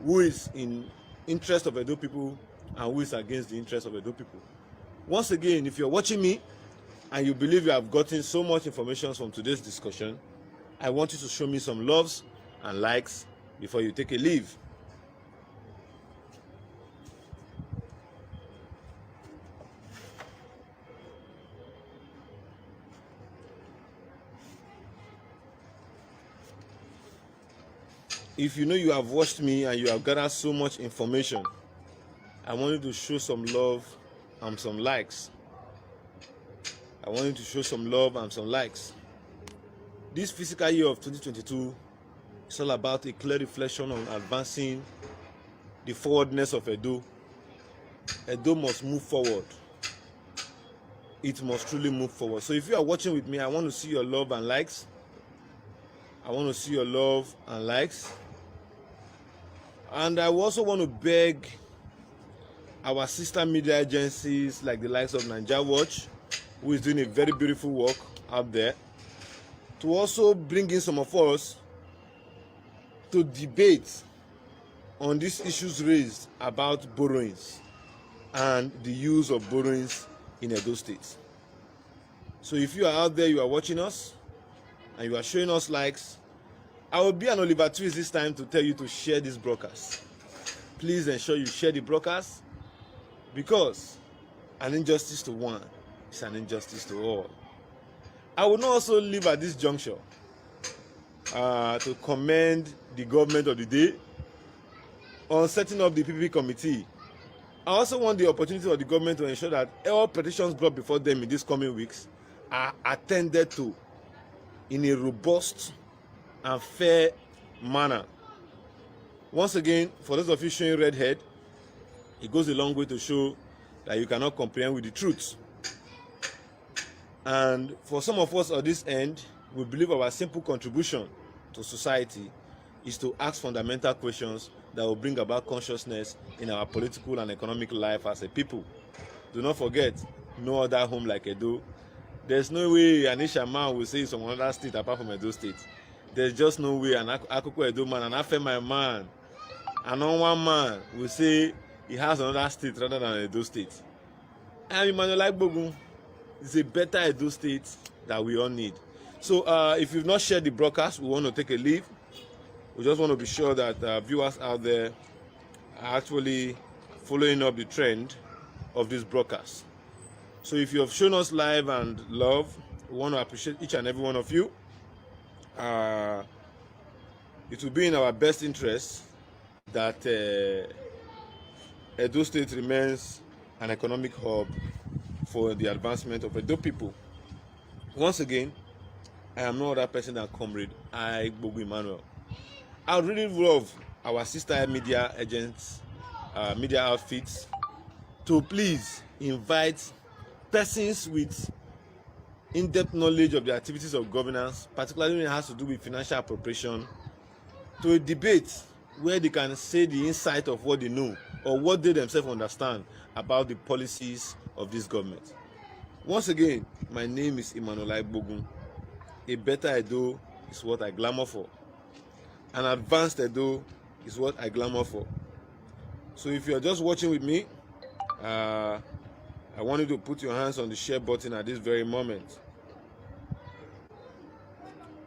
who is in interest of Edo people and who is against the interest of Edo people. Once again, if you're watching me and you believe you have gotten so much information from today's discussion, I want you to show me some loves and likes before you take a leave. If you know you have watched me and you have gathered so much information, I want you to show some love and some likes. I want you to show some love and some likes. This fiscal year of 2022 is all about a clear reflection on advancing the forwardness of Edo. Edo must move forward. It must truly move forward. So if you are watching with me, I want to see your love and likes. I want to see your love and likes. And I also want to beg our sister media agencies like the likes of Naija Watch, who is doing a very beautiful work out there, to also bring in some of us to debate on these issues raised about borrowings and the use of borrowings in Edo State. So if you are out there, you are watching us, and you are showing us likes, I will be an Oliver Twist this time to tell you to share this broadcast. Please ensure you share the broadcast, because an injustice to one is an injustice to all. I will not also leave at this juncture to commend the government of the day on setting up the PPP committee. I also want the opportunity of the government to ensure that all petitions brought before them in these coming weeks are attended to in a robust and fair manner. Once again, for those of you showing red head, it goes a long way to show that you cannot comprehend with the truth. And for some of us on this end, we believe our simple contribution to society is to ask fundamental questions that will bring about consciousness in our political and economic life as a people. Do not forget, no other home like Edo. There's no way an Isha man will say it's from another state apart from Edo State. There's just no way an Akoko Edo man, an Afema man, an Onwa man will say he has another state rather than Edo State. And Emmanuel Bogun is a better Edo State that we all need. So if you've not shared the broadcast, we want to take a leave. We just want to be sure that viewers out there are actually following up the trend of this broadcast. So if you have shown us live and love, we want to appreciate each and every one of you. It will be in our best interest that Edo State remains an economic hub for the advancement of Edo people. Once again, I am no other person than Comrade Bogu Emmanuel. I would really love our sister media agents, media outfits, to please invite persons with in-depth knowledge of the activities of governance, particularly when it has to do with financial appropriation, to a debate where they can say the insight of what they know or what they themselves understand about the policies of this government. Once again, my name is Emmanuel Bogun. A better Edo is what I glamour for. An advanced Edo is what I glamour for. So if you're just watching with me, I want you to put your hands on the share button at this very moment.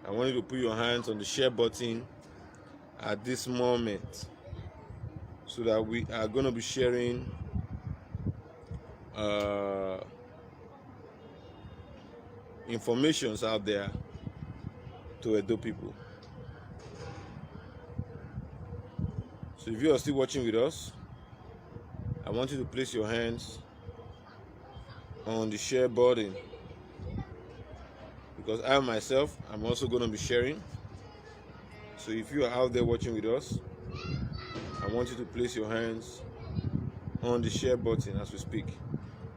I want you to put your hands on the share button at this moment, so that we are going to be sharing informations out there to Edo people. So if you are still watching with us, I want you to place your hands on the share button. You because I myself, I'm also going to be sharing. So if you are out there watching with us, I want you to place your hands on the share button as we speak.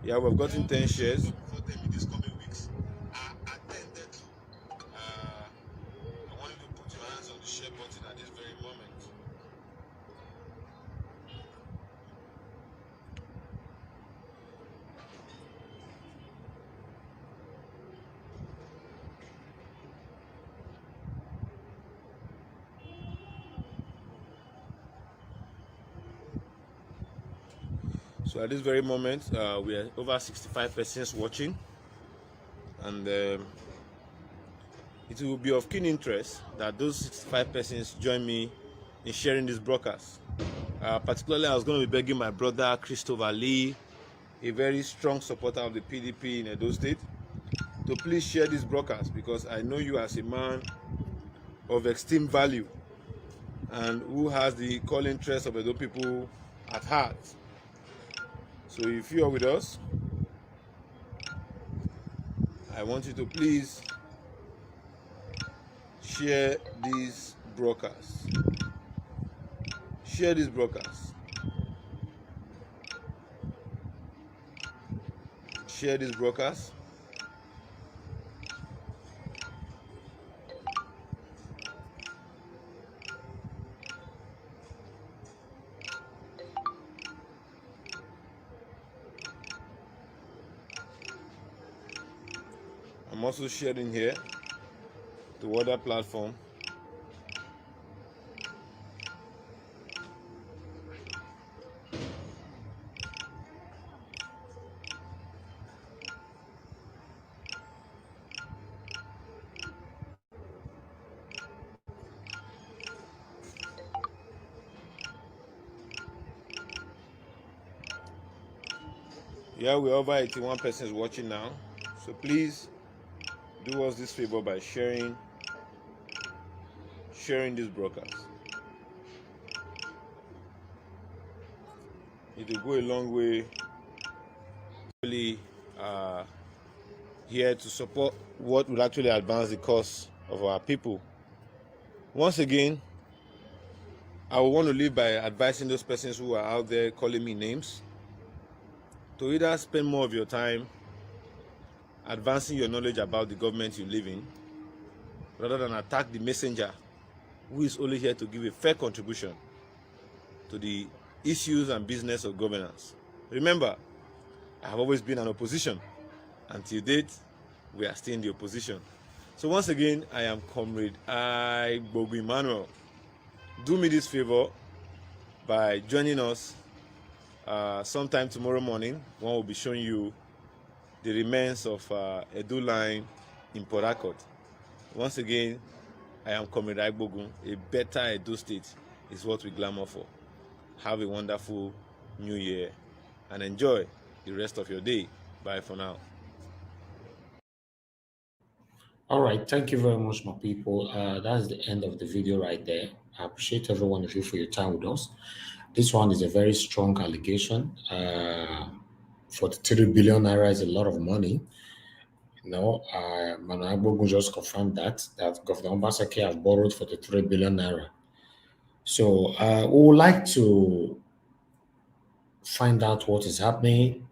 Yeah, we've gotten 10 shares. For them in these coming weeks are attended to. I want you to put your hands on the share button at this very moment. So at this very moment, we are over 65 persons watching, and it will be of keen interest that those 65 persons join me in sharing this broadcast. Particularly, I was going to be begging my brother Christopher Lee, a very strong supporter of the PDP in Edo State, to please share this broadcast, because I know you as a man of esteemed value and who has the equal interest of Edo people at heart. So if you are with us, I want you to please share this broadcast. Share this broadcast. Share this broadcast. I'm also sharing here to other platform. Yeah, we're over 81 persons watching now. So please do us this favor by sharing this broadcast. It will go a long way. Really here to support what will actually advance the cause of our people. Once again, I will want to leave by advising those persons who are out there calling me names to either spend more of your time advancing your knowledge about the government you live in, rather than attack the messenger who is only here to give a fair contribution to the issues and business of governance. Remember, I have always been an opposition. Until date, we are still in the opposition. So once again, I am Comrade Bogu Emmanuel. Do me this favor by joining us sometime tomorrow morning, when we'll be showing you the remains of Edo line in Port Harcourt. Once again, I am Comrade Bogu. A better Edo State is what we clamor for. Have a wonderful new year and enjoy the rest of your day. Bye for now. All right, thank you very much, my people. That's the end of the video right there. I appreciate every one of you for your time with us. This one is a very strong allegation. 43 billion naira is a lot of money. You know, Manuel Agbogu just confirmed that Governor OBASEKI has borrowed 43 billion naira. So we would like to find out what is happening,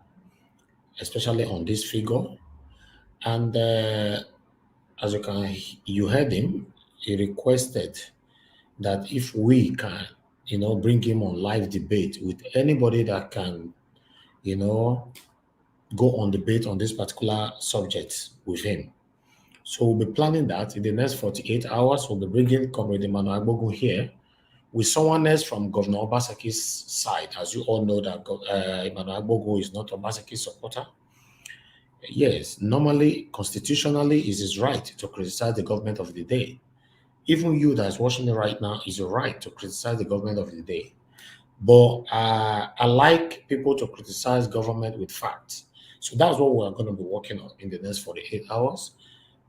especially on this figure. And as you heard him, he requested that if we can, bring him on live debate with anybody that can, go on debate on this particular subject with him. So we'll be planning that in the next 48 hours. We'll be bringing Comrade Emmanuel Agbogu here with someone else from Governor Obaseki's side. As you all know that Emmanuel Agbogu is not Obaseki's supporter. Yes, normally, constitutionally, it is his right to criticize the government of the day. Even you that's watching it right now, is your right to criticize the government of the day. But I like people to criticize government with facts. So that's what we're going to be working on in the next 48 hours.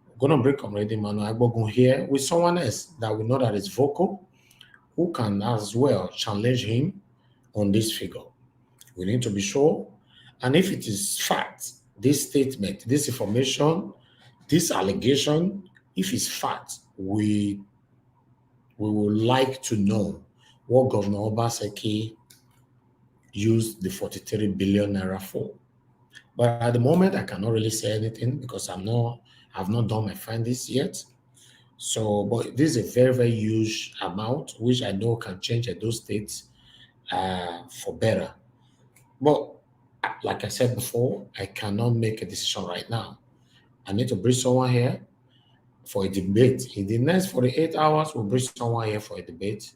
We're going to bring Comrade Emmanuel Agbogu here with someone else that we know that is vocal, who can as well challenge him on this figure. We need to be sure. And if it is fact, this statement, this information this allegation, if it's fact, we would like to know what Governor Obaseki used the 43 billion naira for. But at the moment, I cannot really say anything because I've not done my findings yet. So, but this is a very, very huge amount, which I know can change those states for better. But like I said before, I cannot make a decision right now. I need to bring someone here for a debate. In the next 48 hours, we'll bring someone here for a debate.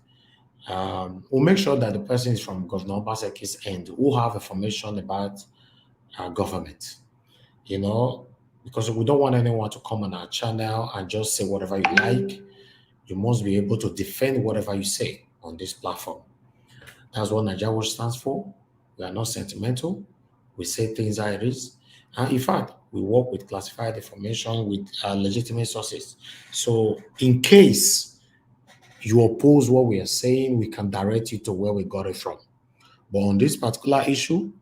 We'll make sure that the person is from Governor Obaseki's end who have information about our government, because we don't want anyone to come on our channel and just say whatever you like. You must be able to defend whatever you say on this platform. That's what Nigeria Watch stands for. We are not sentimental. We say things how it is. And in fact, we work with classified information with legitimate sources. So in case you oppose what we are saying, we can direct you to where we got it from. But on this particular issue,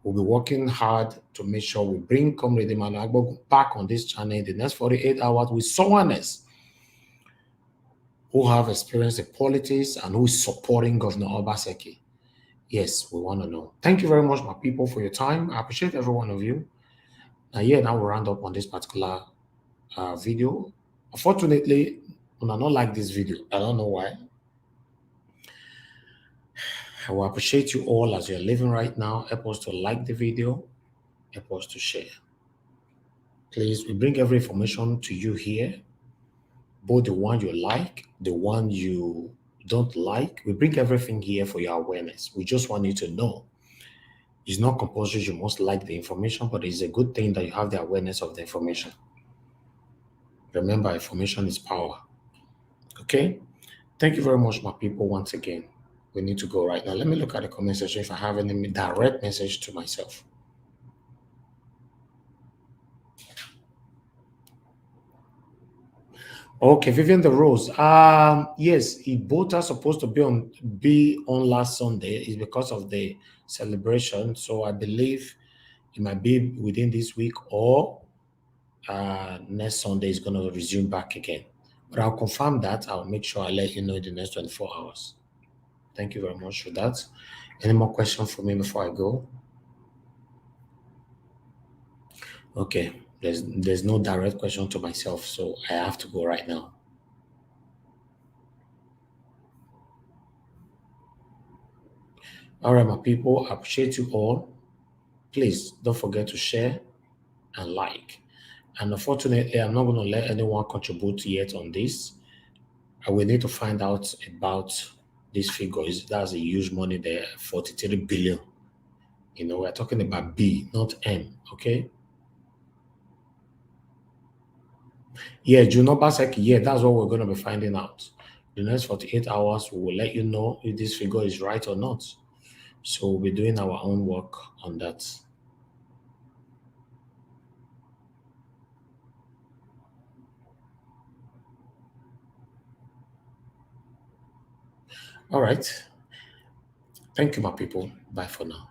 we'll be working hard to make sure we bring Comrade Emmanuel Agbogu back on this channel in the next 48 hours with someone else who have experience in politics and who is supporting Governor Obaseki. Yes, we want to know. Thank you very much, my people, for your time. I appreciate every one of you. Now we'll round up on this particular video. Unfortunately, I not like this video. I don't know why. I will appreciate you all as you're living right now. Help us to like the video. Help us to share. Please, we bring every information to you here, both the one you like, the one you don't like. We bring everything here for your awareness. We just want you to know. It's not compulsory you must like the information, but it's a good thing that you have the awareness of the information. Remember, information is power. Okay? Thank you very much, my people, once again. We need to go right now. Let me look at the comment section if I have any direct message to myself. Okay, Vivian the Rose. Yes, both are supposed to be on last Sunday. It's because of the celebration. So I believe it might be within this week or next Sunday is going to resume back again. But I'll confirm that. I'll make sure I let you know in the next 24 hours. Thank you very much for that. Any more questions for me before I go? Okay, there's no direct question to myself, so I have to go right now. All right, my people, I appreciate you all. Please don't forget to share and like. And unfortunately, I'm not going to let anyone contribute yet on this. I will need to find out about this figure. That's a huge money there, 43 billion. We're talking about B, not M, okay? Yeah, Juno Basek, yeah, that's what we're going to be finding out. The next 48 hours, we will let you know if this figure is right or not. So we'll be doing our own work on that. All right. Thank you, my people. Bye for now.